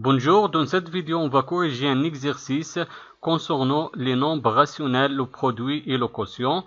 Bonjour, dans cette vidéo, on va corriger un exercice concernant les nombres rationnels, le produit et le quotient.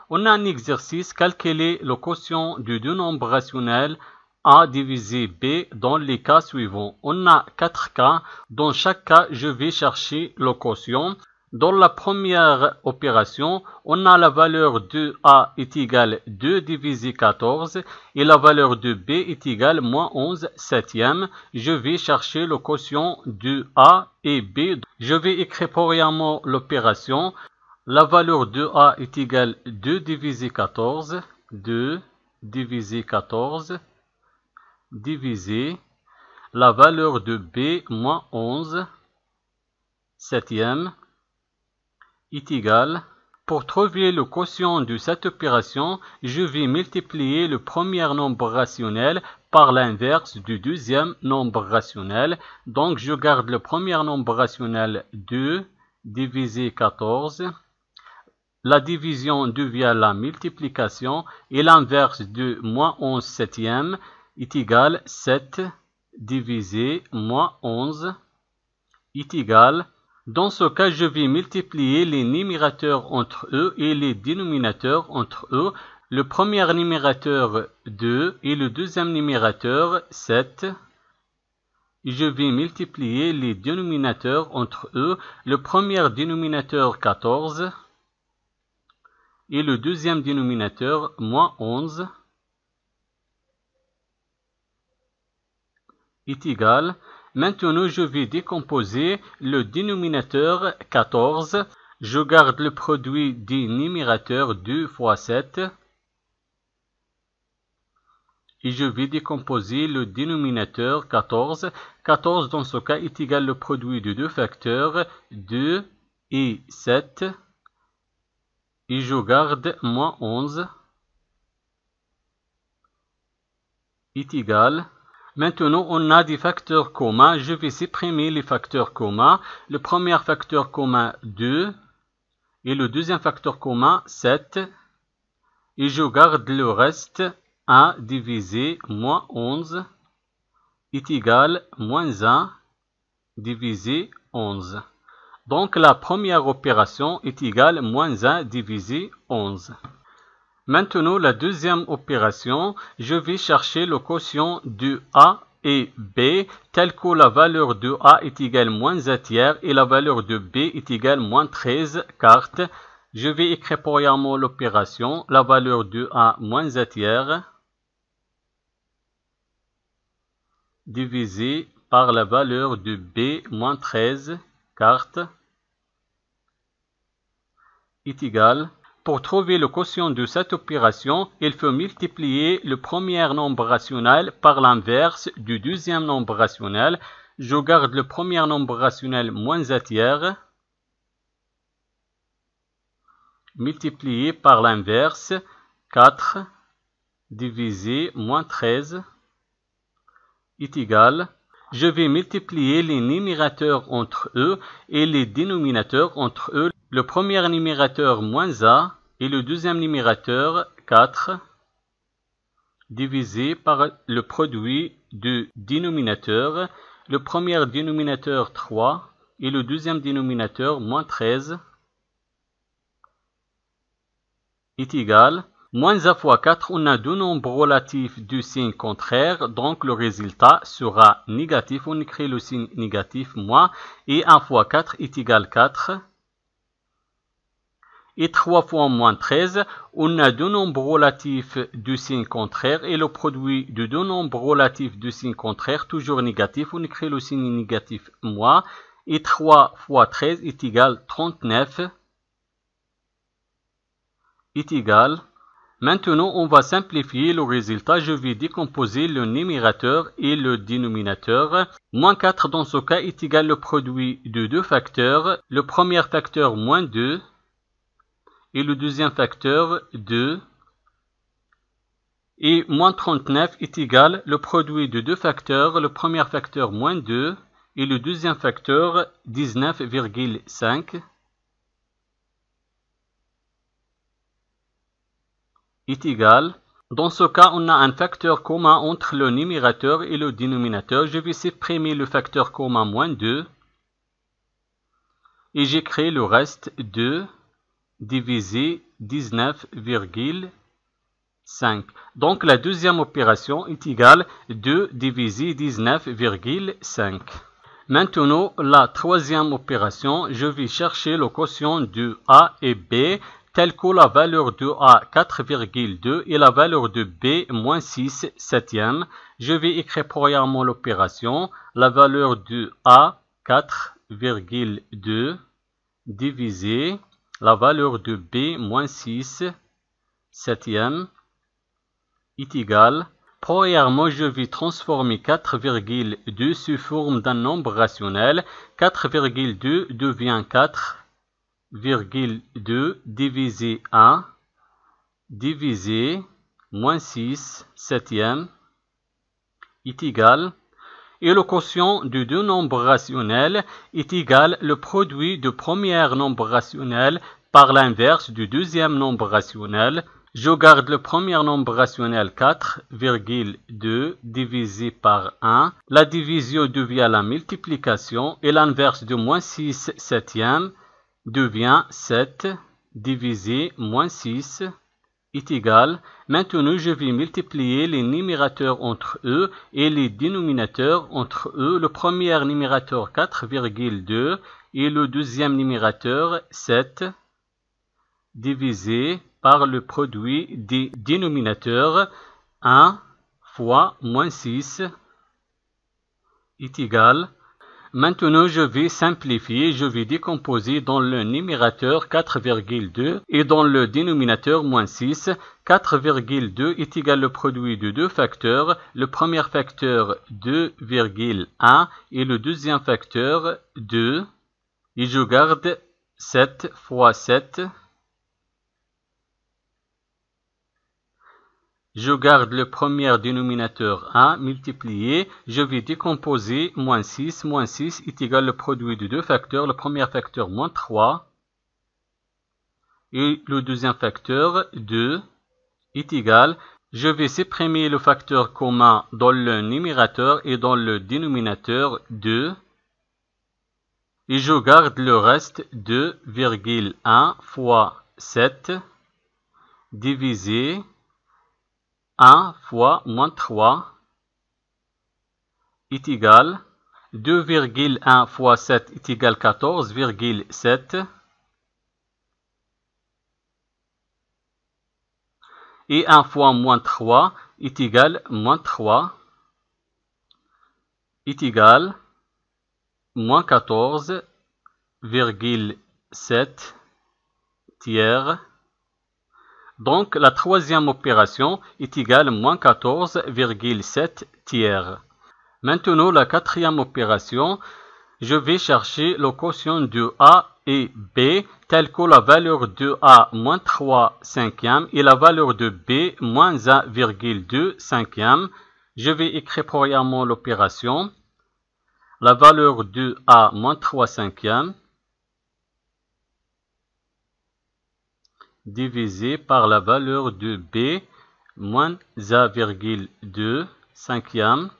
On a un exercice, calculer le quotient de deux nombres rationnels A divisé B dans les cas suivants. On a 4 cas. Dans chaque cas, je vais chercher le quotient. Dans la première opération, on a la valeur de A est égale 2 divisé 14 et la valeur de B est égale moins 11 septième. Je vais chercher le quotient de A et B. Je vais écrire premièrement l'opération. La valeur de A est égale 2 divisé 14, 2 divisé 14, divisé la valeur de B moins 11 septième est égal. Pour trouver le quotient de cette opération, je vais multiplier le premier nombre rationnel par l'inverse du deuxième nombre rationnel. Donc je garde le premier nombre rationnel 2 divisé 14. La division devient la multiplication et l'inverse de moins 11 septième est égal 7 divisé moins 11 est égal. Dans ce cas, je vais multiplier les numérateurs entre eux et les dénominateurs entre eux. Le premier numérateur 2 et le deuxième numérateur 7. Je vais multiplier les dénominateurs entre eux. Le premier dénominateur 14 et le deuxième dénominateur moins 11 est égal. Maintenant, je vais décomposer le dénominateur 14. Je garde le produit des numérateurs 2 fois 7. Et je vais décomposer le dénominateur 14. 14 dans ce cas est égal le produit de deux facteurs 2 et 7. Et je garde moins 11 est égal. Maintenant, on a des facteurs communs. Je vais supprimer les facteurs communs. Le premier facteur commun 2 et le deuxième facteur commun 7. Et je garde le reste 1 divisé moins 11 est égal moins 1 divisé 11. Donc la première opération est égale moins 1 divisé 11. Maintenant, la deuxième opération, je vais chercher le quotient de A et B, tel que la valeur de A est égale moins 1 tiers et la valeur de B est égale moins 13 quartes. Je vais écrire premièrement l'opération, la valeur de A moins 1 tiers, divisé par la valeur de B moins 13 quartes, est égal. Pour trouver le quotient de cette opération, il faut multiplier le premier nombre rationnel par l'inverse du deuxième nombre rationnel. Je garde le premier nombre rationnel moins 1 tiers, multiplié par l'inverse 4 divisé moins 13 est égal. Je vais multiplier les numérateurs entre eux et les dénominateurs entre eux. Le premier numérateur moins 1 et le deuxième numérateur 4 divisé par le produit de dénominateur. Le premier dénominateur 3 et le deuxième dénominateur moins 13 est égal. Moins 1 fois 4, on a deux nombres relatifs du signe contraire, donc le résultat sera négatif. On écrit le signe négatif moins, et 1 fois 4 est égal 4. Et 3 fois moins 13, on a deux nombres relatifs du signe contraire, et le produit de deux nombres relatifs du signe contraire, toujours négatif. On écrit le signe négatif moins, et 3 fois 13 est égal 39, est égal. Maintenant, on va simplifier le résultat. Je vais décomposer le numérateur et le dénominateur. Moins 4 dans ce cas est égal le produit de deux facteurs. Le premier facteur moins 2 et le deuxième facteur 2. Et moins 39 est égal le produit de deux facteurs. Le premier facteur moins 2 et le deuxième facteur 19,5. Est égal. Dans ce cas, on a un facteur commun entre le numérateur et le dénominateur. Je vais supprimer le facteur commun moins 2. Et j'écris le reste 2 divisé 19,5. Donc la deuxième opération est égale 2 divisé 19,5. Maintenant, la troisième opération, je vais chercher le quotient de A et B, tel que la valeur de A 4,2 et la valeur de B moins 6 septième. Je vais écrire premièrement l'opération, la valeur de A 4,2 divisé la valeur de B moins 6 septième est égale. Premièrement, je vais transformer 4,2 sous forme d'un nombre rationnel. 4,2 devient 4,2 divisé 1 divisé moins 6 septième est égal. Et le quotient de deux nombres rationnels est égal le produit du premier nombre rationnel par l'inverse du deuxième nombre rationnel. Je garde le premier nombre rationnel 4,2 divisé par 1. La division devient la multiplication et l'inverse de moins 6 septième devient 7 divisé moins 6 est égal. Maintenant, je vais multiplier les numérateurs entre eux et les dénominateurs entre eux. Le premier numérateur 4,2 et le deuxième numérateur 7 divisé par le produit des dénominateurs 1 fois moins 6 est égal. Maintenant, je vais simplifier, je vais décomposer dans le numérateur 4,2 et dans le dénominateur moins 6. 4,2 est égal au produit de deux facteurs. Le premier facteur 2,1 et le deuxième facteur 2. Et je garde 7 fois 7. Je garde le premier dénominateur 1 multiplié. Je vais décomposer moins 6. Moins 6 est égal au produit de deux facteurs. Le premier facteur moins 3 et le deuxième facteur 2 est égal. Je vais supprimer le facteur commun dans le numérateur et dans le dénominateur 2. Et je garde le reste 2,1 fois 7 divisé 1 fois moins 3 est égal 2,1 fois 7 est égal 14,7 et 1 fois moins 3 est égal moins 3 est égal moins 14,7 tiers. Donc, la troisième opération est égale à moins 14,7 tiers. Maintenant, la quatrième opération, je vais chercher le quotient de A et B, tel que la valeur de A moins 3 cinquième et la valeur de B moins 1,2 cinquième. Je vais écrire premièrement l'opération. La valeur de A moins 3 cinquième divisé par la valeur de B moins 1,2 cinquième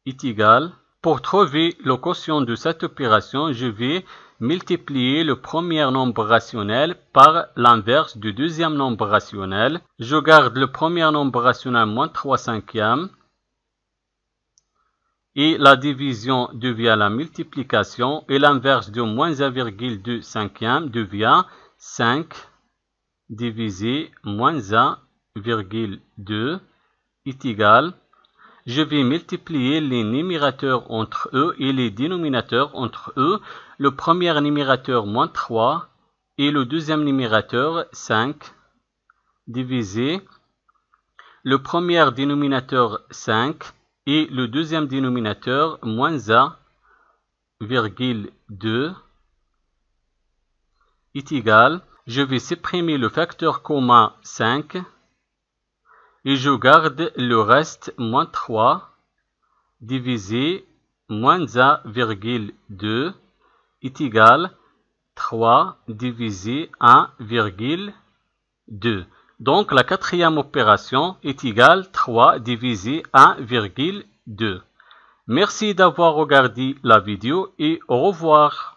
est égal. Pour trouver le quotient de cette opération, je vais multiplier le premier nombre rationnel par l'inverse du deuxième nombre rationnel. Je garde le premier nombre rationnel moins 3 cinquième et la division devient la multiplication et l'inverse de moins 1,2 cinquième devient 5 divisé moins 1,2 est égal. Je vais multiplier les numérateurs entre eux et les dénominateurs entre eux. Le premier numérateur moins 3 et le deuxième numérateur 5 divisé le premier dénominateur 5 et le deuxième dénominateur moins 1,2 est égal. Je vais supprimer le facteur commun 5 et je garde le reste moins 3 divisé moins 1,2 est égal 3 divisé 1,2. Donc la quatrième opération est égale 3 divisé 1,2. Merci d'avoir regardé la vidéo et au revoir.